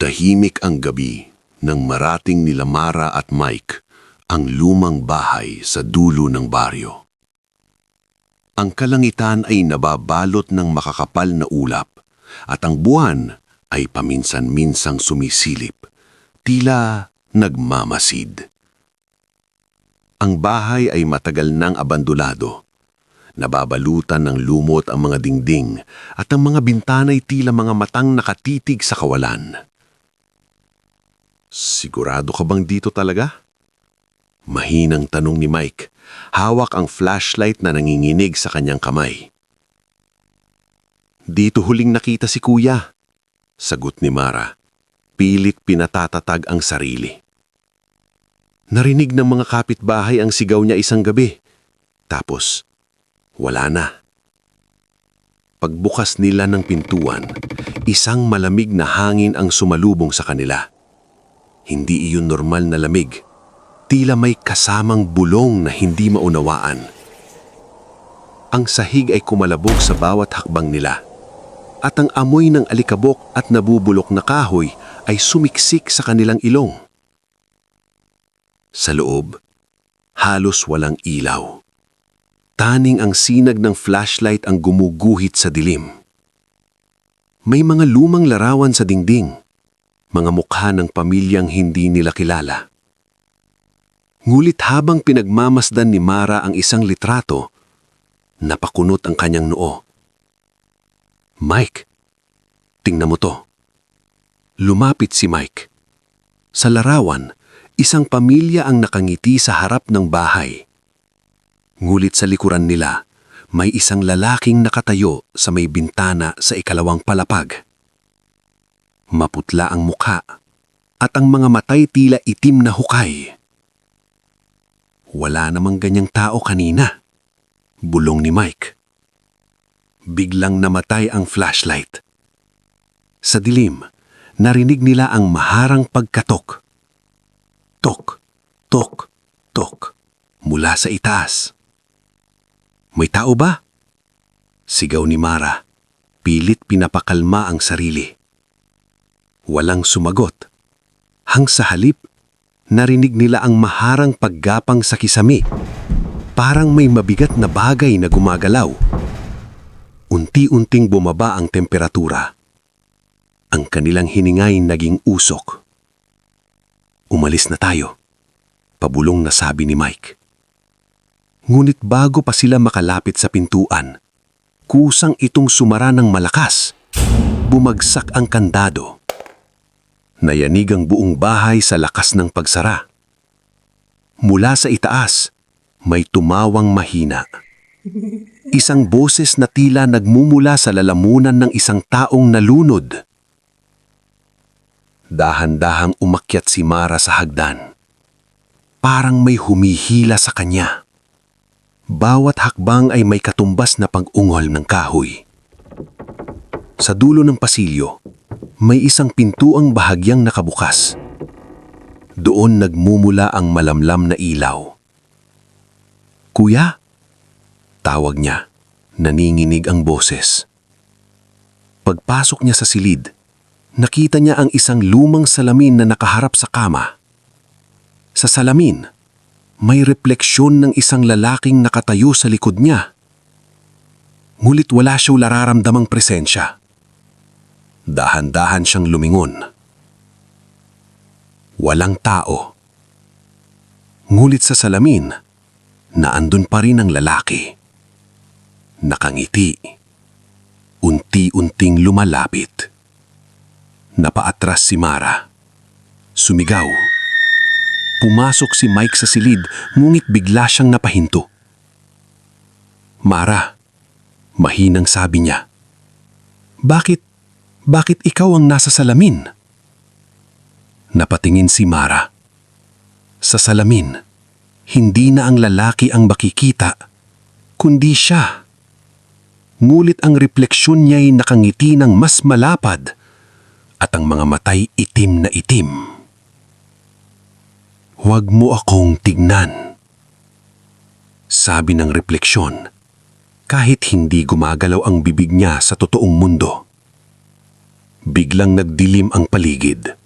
Tahimik ang gabi nang marating nila Mara at Mike ang lumang bahay sa dulo ng baryo. Ang kalangitan ay nababalot ng makakapal na ulap at ang buwan ay paminsan-minsang sumisilip, tila nagmamasid. Ang bahay ay matagal nang abandonado. Nababalutan ng lumot ang mga dingding at ang mga bintana'y tila mga matang nakatitig sa kawalan. Sigurado ka bang dito talaga? Mahinang tanong ni Mike. Hawak ang flashlight na nanginginig sa kanyang kamay. Dito huling nakita si Kuya, sagot ni Mara. Pilit pinatatatag ang sarili. Narinig ng mga kapitbahay ang sigaw niya isang gabi. Tapos, wala na. Pagbukas nila ng pintuan, isang malamig na hangin ang sumalubong sa kanila. Hindi iyon normal na lamig. Tila may kasamang bulong na hindi maunawaan. Ang sahig ay kumalabog sa bawat hakbang nila. At ang amoy ng alikabok at nabubulok na kahoy ay sumiksik sa kanilang ilong. Sa loob, halos walang ilaw. Taning ang sinag ng flashlight ang gumuguhit sa dilim. May mga lumang larawan sa dingding, mga mukha ng pamilyang hindi nila kilala. Ngulit habang pinagmamasdan ni Mara ang isang litrato, napakunot ang kanyang noo. Mike, tingnan mo to. Lumapit si Mike. Sa larawan, isang pamilya ang nakangiti sa harap ng bahay. Ngulit sa likuran nila, may isang lalaking nakatayo sa may bintana sa ikalawang palapag. Maputla ang mukha at ang mga matay tila itim na hukay. Wala namang ganyang tao kanina, bulong ni Mike. Biglang namatay ang flashlight. Sa dilim, narinig nila ang maharang pagkatok. Tok, tok, tok, mula sa itaas. May tao ba? Sigaw ni Mara. Pilit pinapakalma ang sarili. Walang sumagot. Hang sa halip, narinig nila ang maharang paggapang sa kisame. Parang may mabigat na bagay na gumagalaw. Unti-unting bumaba ang temperatura. Ang kanilang hiningay naging usok. Umalis na tayo, pabulong na sabi ni Mike. Ngunit bago pa sila makalapit sa pintuan, kusang itong sumara ng malakas. Bumagsak ang kandado. Nayanig ang buong bahay sa lakas ng pagsara. Mula sa itaas, may tumawang mahina. Isang boses na tila nagmumula sa lalamunan ng isang taong nalunod. Dahan-dahang umakyat si Mara sa hagdan. Parang may humihila sa kanya. Bawat hakbang ay may katumbas na pag-ungol ng kahoy. Sa dulo ng pasilyo, may isang pintuang bahagyang nakabukas. Doon nagmumula ang malamlam na ilaw. Kuya? Tawag niya. Naninginig ang boses. Pagpasok niya sa silid, nakita niya ang isang lumang salamin na nakaharap sa kama. Sa salamin, may refleksyon ng isang lalaking nakatayo sa likod niya. Ngulit wala siyaw nararamdamang presensya. Dahan-dahan siyang lumingon. Walang tao. Ngulit sa salamin, naandun pa rin ang lalaki. Nakangiti. Unti-unting lumalapit. Napaatras si Mara. Sumigaw. Pumasok si Mike sa silid, ngunit bigla siyang napahinto. Mara, mahinang sabi niya. Bakit ikaw ang nasa salamin? Napatingin si Mara. Sa salamin, hindi na ang lalaki ang makikita, kundi siya. Ngulit ang refleksyon niya'y nakangiti ng mas malapad at ang mga matay itim na itim. Huwag mo akong tignan, sabi ng refleksyon, kahit hindi gumagalaw ang bibig niya sa totoong mundo. Biglang nagdilim ang paligid.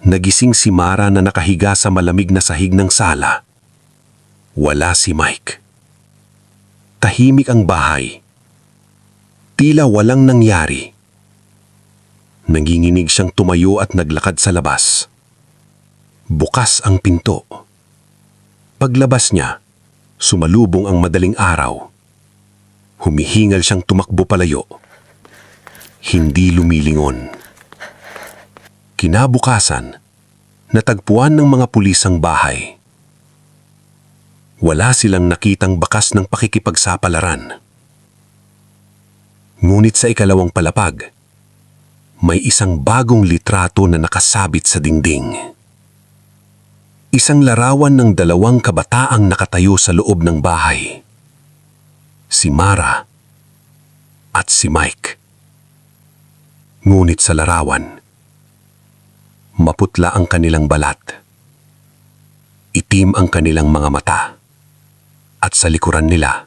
Nagising si Mara na nakahiga sa malamig na sahig ng sala. Wala si Mike. Tahimik ang bahay. Tila walang nangyari. Nanginginig siyang tumayo at naglakad sa labas. Bukas ang pinto. Paglabas niya, sumalubong ang madaling araw. Humihingal siyang tumakbo palayo. Hindi lumilingon. Kinabukasan, natagpuan ng mga pulis ang bahay. Wala silang nakitang bakas ng pakikipagsapalaran. Ngunit sa ikalawang palapag, may isang bagong litrato na nakasabit sa dingding. Isang larawan ng dalawang kabataang nakatayo sa loob ng bahay. Si Mara at si Mike. Ngunit sa larawan, maputla ang kanilang balat. Itim ang kanilang mga mata. At sa likuran nila,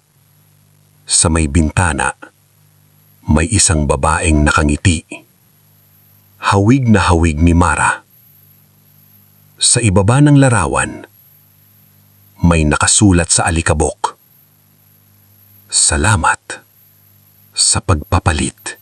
sa may bintana, may isang babaeng nakangiti. Hawig na hawig ni Mara. Sa ibaba ng larawan, may nakasulat sa alikabok. Salamat sa pagpapalit.